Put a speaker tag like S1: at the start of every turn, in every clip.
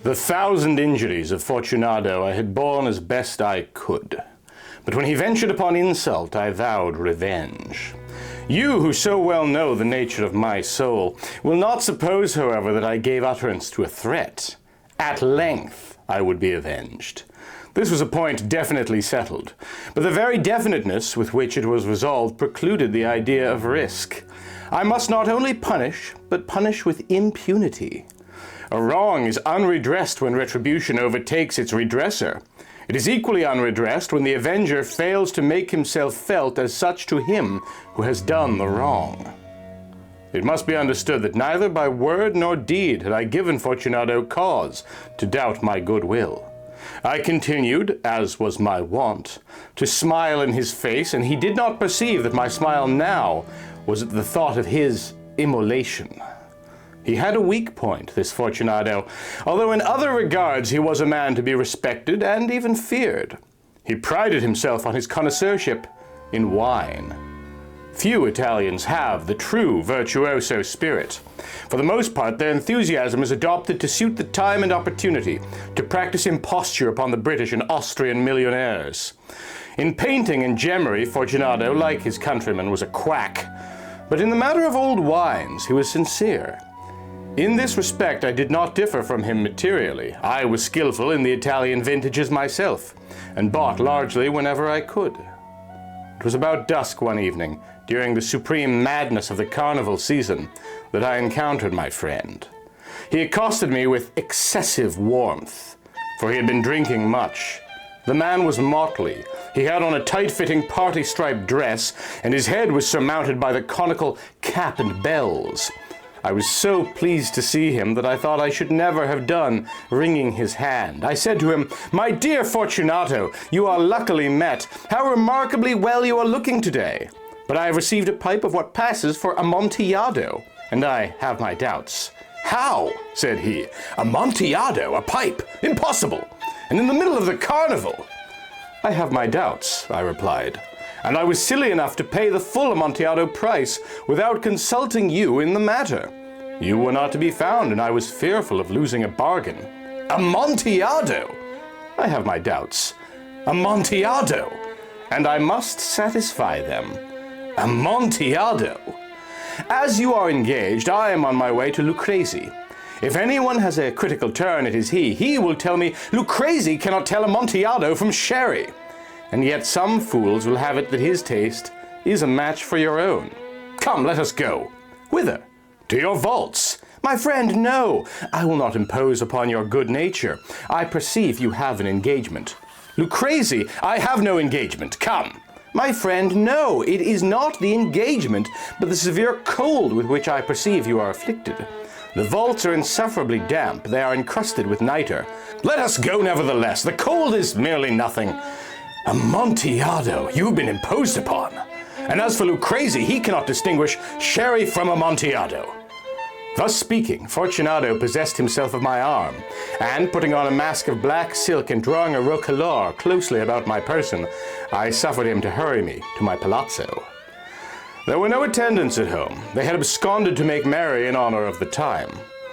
S1: The 1,000 injuries of Fortunato I had borne as best I could. But when he ventured upon insult, I vowed revenge. You, who so well know the nature of my soul, will not suppose, however, that I gave utterance to a threat. At length I would be avenged. This was a point definitely settled, but the very definiteness with which it was resolved precluded the idea of risk. I must not only punish, but punish with impunity. A wrong is unredressed when retribution overtakes its redresser. It is equally unredressed when the avenger fails to make himself felt as such to him who has done the wrong. It must be understood that neither by word nor deed had I given Fortunato cause to doubt my goodwill. I continued, as was my wont, to smile in his face, and he did not perceive that my smile now was at the thought of his immolation. He had a weak point, this Fortunato, although in other regards he was a man to be respected and even feared. He prided himself on his connoisseurship in wine. Few Italians have the true virtuoso spirit. For the most part, their enthusiasm is adopted to suit the time and opportunity, to practice imposture upon the British and Austrian millionaires. In painting and gemmery, Fortunato, like his countrymen, was a quack. But in the matter of old wines, he was sincere. In this respect, I did not differ from him materially. I was skillful in the Italian vintages myself, and bought largely whenever I could. It was about dusk one evening, during the supreme madness of the carnival season, that I encountered my friend. He accosted me with excessive warmth, for he had been drinking much. The man was motley. He had on a tight-fitting party-striped dress, and his head was surmounted by the conical cap and bells. I was so pleased to see him that I thought I should never have done wringing his hand. I said to him, "My dear Fortunato, you are luckily met. How remarkably well you are looking today. But I have received a pipe of what passes for Amontillado, and I have my doubts." "How?" said he. "Amontillado, a pipe? Impossible! And in the middle of the carnival!" "I have my doubts," I replied. "And I was silly enough to pay the full Amontillado price without consulting you in the matter. You were not to be found, and I was fearful of losing a bargain." "Amontillado!" "I have my doubts." "Amontillado!" "And I must satisfy them." "Amontillado!" "As you are engaged, I am on my way to Lucrezi. If anyone has a critical turn, it is he. He will tell me, Lucrezi cannot tell Amontillado from sherry. And yet some fools will have it that his taste is a match for your own. Come, let us go." "Whither?" "To your vaults." "My friend, no. I will not impose upon your good nature. I perceive you have an engagement." "Lucrezi, I have no engagement. Come." "My friend, no. It is not the engagement, but the severe cold with which I perceive you are afflicted. The vaults are insufferably damp. They are encrusted with nitre." "Let us go nevertheless. The cold is merely nothing." "Amontillado, you've been imposed upon. And as for Lucrezi, he cannot distinguish sherry from Amontillado." Thus speaking, Fortunato possessed himself of my arm, and putting on a mask of black silk and drawing a roquelaure closely about my person, I suffered him to hurry me to my palazzo. There were no attendants at home. They had absconded to make merry in honor of the time.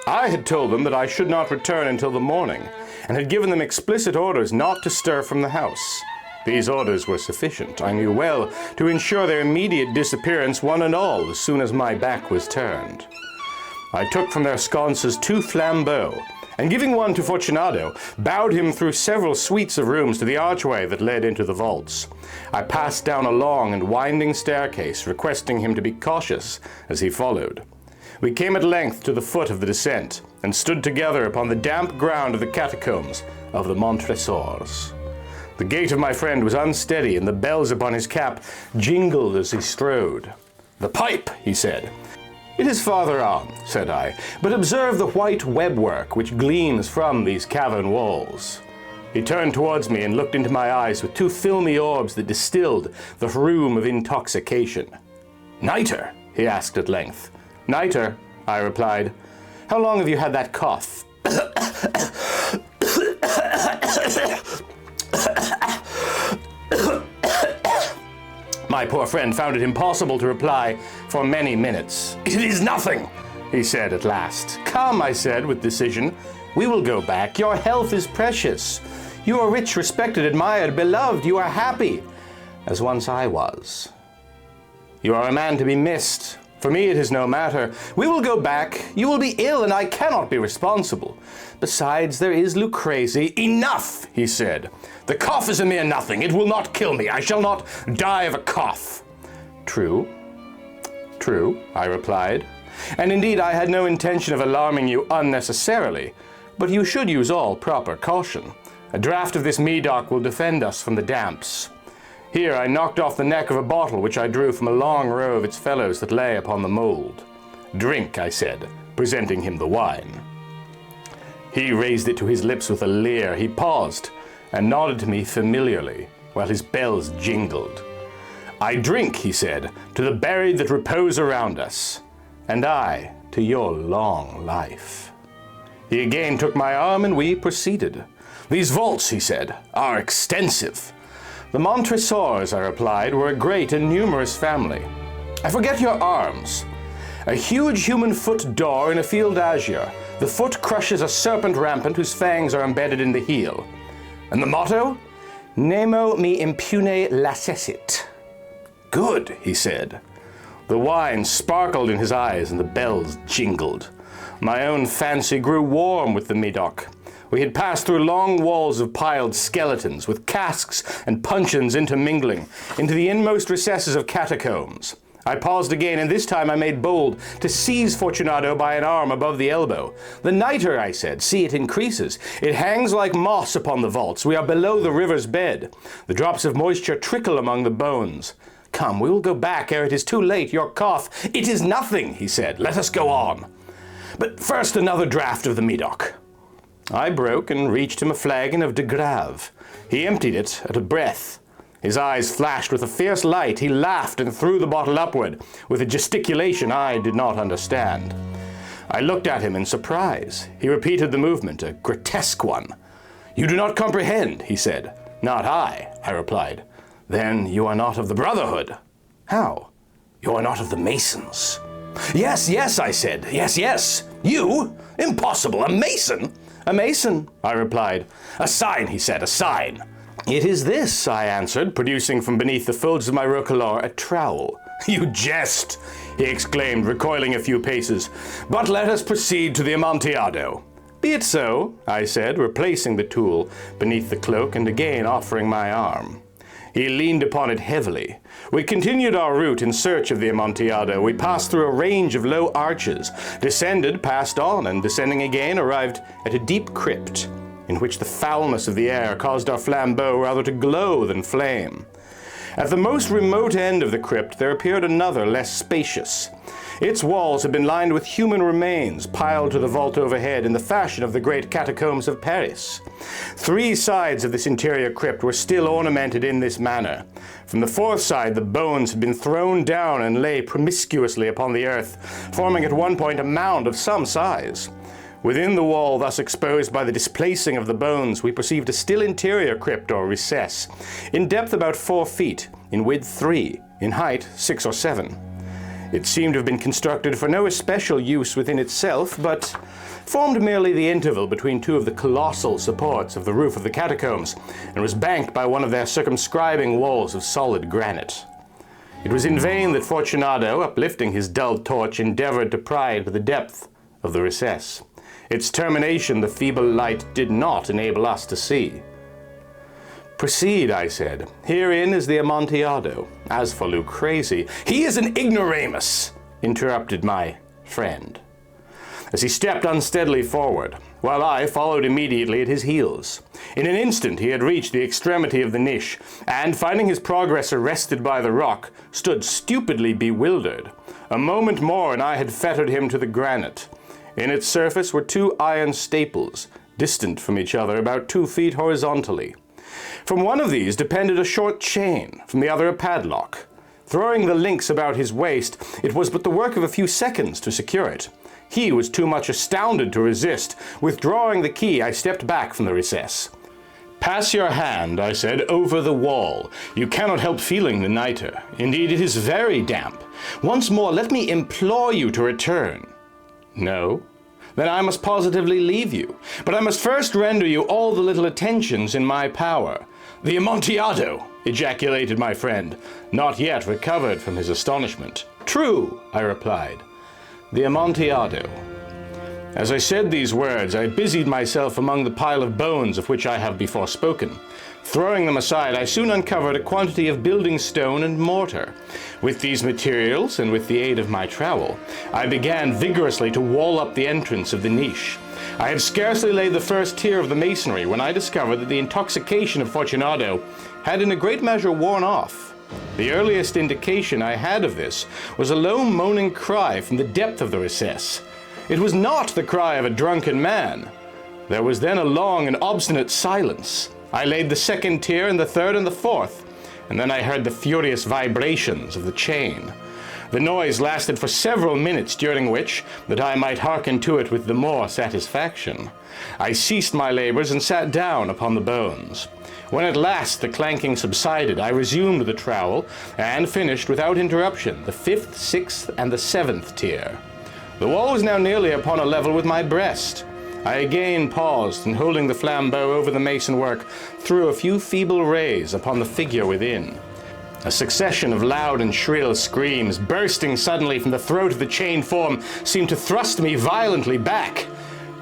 S1: I had told them that I should not return until the morning, and had given them explicit orders not to stir from the house. These orders were sufficient, I knew well, to ensure their immediate disappearance one and all as soon as my back was turned. I took from their sconces 2 flambeaux, and giving one to Fortunato, bowed him through several suites of rooms to the archway that led into the vaults. I passed down a long and winding staircase, requesting him to be cautious as he followed. We came at length to the foot of the descent, and stood together upon the damp ground of the catacombs of the Montresors. The gait of my friend was unsteady, and the bells upon his cap jingled as he strode. "The pipe," he said. "It is farther on," said I, "but observe the white webwork which gleams from these cavern walls." He turned towards me and looked into my eyes with 2 filmy orbs that distilled the rheum of intoxication. "Nitre?" he asked at length. "Nitre," I replied. "How long have you had that cough?" My poor friend found it impossible to reply for many minutes. "It is nothing," he said at last. "Come," I said with decision, We will go back. Your health is precious. You are rich, respected, admired, beloved. You are happy, as once I was. You are a man to be missed. For me it is no matter. We will go back. You will be ill, and I cannot be responsible. Besides, there is Lucrezi. Enough, he said. The cough is a mere nothing. It will not kill me. I shall not die of a cough. True. True, I replied. And indeed I had no intention of alarming you unnecessarily, but you should use all proper caution. A draught of this Medoc will defend us from the damps. Here I knocked off the neck of a bottle which I drew from a long row of its fellows that lay upon the mould. Drink, I said, presenting him the wine. He raised it to his lips with a leer. He paused and nodded to me familiarly while his bells jingled. I drink, he said, to the buried that repose around us, and I to your long life. He again took my arm and we proceeded. These vaults, he said, are extensive. The Montresors, I replied, were a great and numerous family. I forget your arms. A huge human foot door in a field azure. The foot crushes a serpent rampant whose fangs are embedded in the heel. And the motto? Nemo me impune lacessit. Good, he said. The wine sparkled in his eyes and the bells jingled. My own fancy grew warm with the Medoc. We had passed through long walls of piled skeletons, with casks and puncheons intermingling, into the inmost recesses of catacombs. I paused again, and this time I made bold to seize Fortunato by an arm above the elbow. The nitre, I said, see, it increases. It hangs like moss upon the vaults. We are below the river's bed. The drops of moisture trickle among the bones. Come, we will go back ere it is too late. Your cough, it is nothing, he said. Let us go on. But first another draught of the Medoc. I broke and reached him a flagon of de Grave. He emptied it at a breath. His eyes flashed with a fierce light. He laughed and threw the bottle upward with a gesticulation I did not understand. I looked at him in surprise. He repeated the movement, a grotesque one. You do not comprehend, he said. Not I replied. Then you are not of the Brotherhood. How? You are not of the Masons. Yes, yes, I said. Yes, yes. You? Impossible. A Mason? A Mason, I replied. A sign, he said, a sign. It is this, I answered, producing from beneath the folds of my roquelaure a trowel. You jest, he exclaimed, recoiling a few paces. But let us proceed to the Amontillado. Be it so, I said, replacing the tool beneath the cloak and again offering my arm. He leaned upon it heavily. We continued our route in search of the Amontillado. We passed through a range of low arches, descended, passed on, and descending again arrived at a deep crypt, in which the foulness of the air caused our flambeaux rather to glow than flame. At the most remote end of the crypt there appeared another, less spacious. Its walls had been lined with human remains, piled to the vault overhead in the fashion of the great catacombs of Paris. 3 sides of this interior crypt were still ornamented in this manner. From the 4th side the bones had been thrown down and lay promiscuously upon the earth, forming at one point a mound of some size. Within the wall thus exposed by the displacing of the bones, we perceived a still interior crypt or recess, in depth about 4 feet, in width 3, in height 6 or 7. It seemed to have been constructed for no especial use within itself, but formed merely the interval between 2 of the colossal supports of the roof of the catacombs, and was banked by one of their circumscribing walls of solid granite. It was in vain that Fortunato, uplifting his dull torch, endeavored to pry into the depth of the recess. Its termination the feeble light did not enable us to see. Proceed, I said. Herein is the Amontillado. As for Lucrezi, he is an ignoramus, interrupted my friend, as he stepped unsteadily forward, while I followed immediately at his heels. In an instant he had reached the extremity of the niche, and, finding his progress arrested by the rock, stood stupidly bewildered. A moment more and I had fettered him to the granite. In its surface were 2 iron staples, distant from each other about 2 feet horizontally. From one of these depended a short chain, from the other a padlock. Throwing the links about his waist, it was but the work of a few seconds to secure it. He was too much astounded to resist. Withdrawing the key, I stepped back from the recess. Pass your hand, I said, over the wall. You cannot help feeling the nitre. Indeed, it is very damp. Once more, let me implore you to return. No, then I must positively leave you. But I must first render you all the little attentions in my power. The Amontillado, ejaculated my friend, not yet recovered from his astonishment. True, I replied. The Amontillado. As I said these words, I busied myself among the pile of bones of which I have before spoken. Throwing them aside, I soon uncovered a quantity of building stone and mortar. With these materials, and with the aid of my trowel, I began vigorously to wall up the entrance of the niche. I had scarcely laid the first tier of the masonry when I discovered that the intoxication of Fortunato had in a great measure worn off. The earliest indication I had of this was a low moaning cry from the depth of the recess. It was not the cry of a drunken man. There was then a long and obstinate silence. I laid the second tier and the third and the fourth, and then I heard the furious vibrations of the chain. The noise lasted for several minutes, during which, that I might hearken to it with the more satisfaction, I ceased my labors and sat down upon the bones. When at last the clanking subsided, I resumed the trowel, and finished without interruption the fifth, sixth, and the seventh tier. The wall was now nearly upon a level with my breast. I again paused, and holding the flambeau over the mason work, threw a few feeble rays upon the figure within. A succession of loud and shrill screams, bursting suddenly from the throat of the chained form, seemed to thrust me violently back.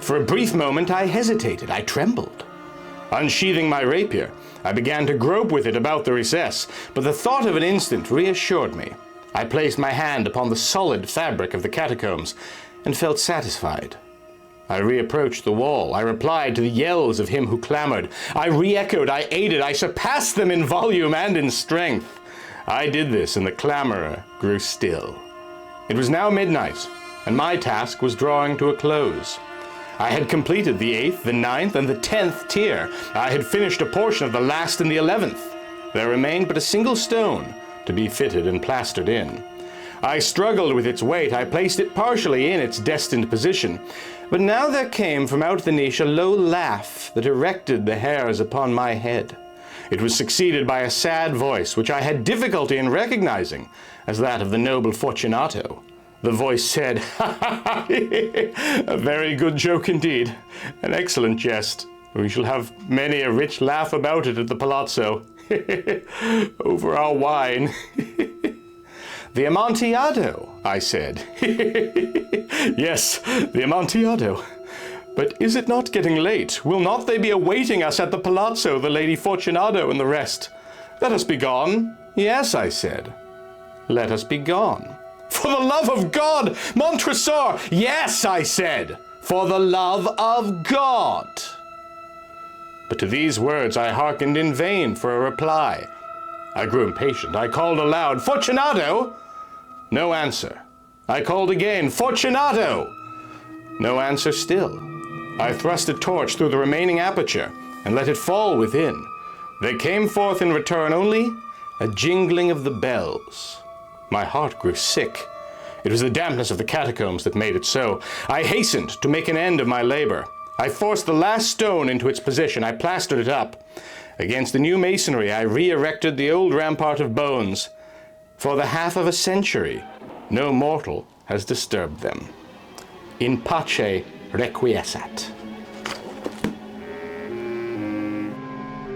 S1: For a brief moment I hesitated, I trembled. Unsheathing my rapier, I began to grope with it about the recess, but the thought of an instant reassured me. I placed my hand upon the solid fabric of the catacombs, and felt satisfied. I reapproached the wall. I replied to the yells of him who clamored. I re-echoed, I aided, I surpassed them in volume and in strength. I did this, and the clamorer grew still. It was now midnight, and my task was drawing to a close. I had completed the 8th, the 9th, and the 10th tier. I had finished a portion of the last and the 11th. There remained but a single stone to be fitted and plastered in. I struggled with its weight. I placed it partially in its destined position. But now there came from out the niche a low laugh that erected the hairs upon my head. It was succeeded by a sad voice, which I had difficulty in recognizing as that of the noble Fortunato. The voice said, "Ha ha ha! A very good joke indeed. An excellent jest. We shall have many a rich laugh about it at the palazzo. Over our wine." "The Amontillado," I said. "Yes, the Amontillado. But is it not getting late? Will not they be awaiting us at the palazzo, the Lady Fortunato and the rest? Let us be gone." "Yes," I said. "Let us be gone." "For the love of God, Montresor!" "Yes," I said. "For the love of God." But to these words I hearkened in vain for a reply. I grew impatient. I called aloud, "Fortunato!" No answer. I called again, "Fortunato!" No answer still. I thrust a torch through the remaining aperture and let it fall within. There came forth in return only a jingling of the bells. My heart grew sick. It was the dampness of the catacombs that made it so. I hastened to make an end of my labor. I forced the last stone into its position. I plastered it up. Against the new masonry, I re-erected the old rampart of bones. For the half of a century, no mortal has disturbed them. In pace requiescat.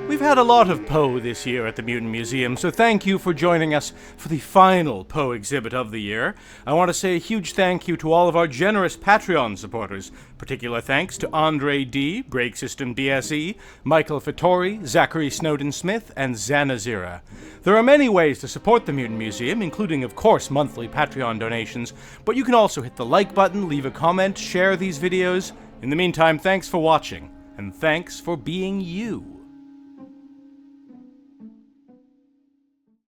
S2: We've had a lot of Poe this year at the Mutant Museum, so thank you for joining us for the final Poe exhibit of the year. I want to say a huge thank you to all of our generous Patreon supporters. Particular thanks to Andre D., Break System DSE, Michael Fattori, Zachary Snowden-Smith, and Zanazira. There are many ways to support the Mutant Museum, including, of course, monthly Patreon donations, but you can also hit the like button, leave a comment, share these videos. In the meantime, thanks for watching, and thanks for being you.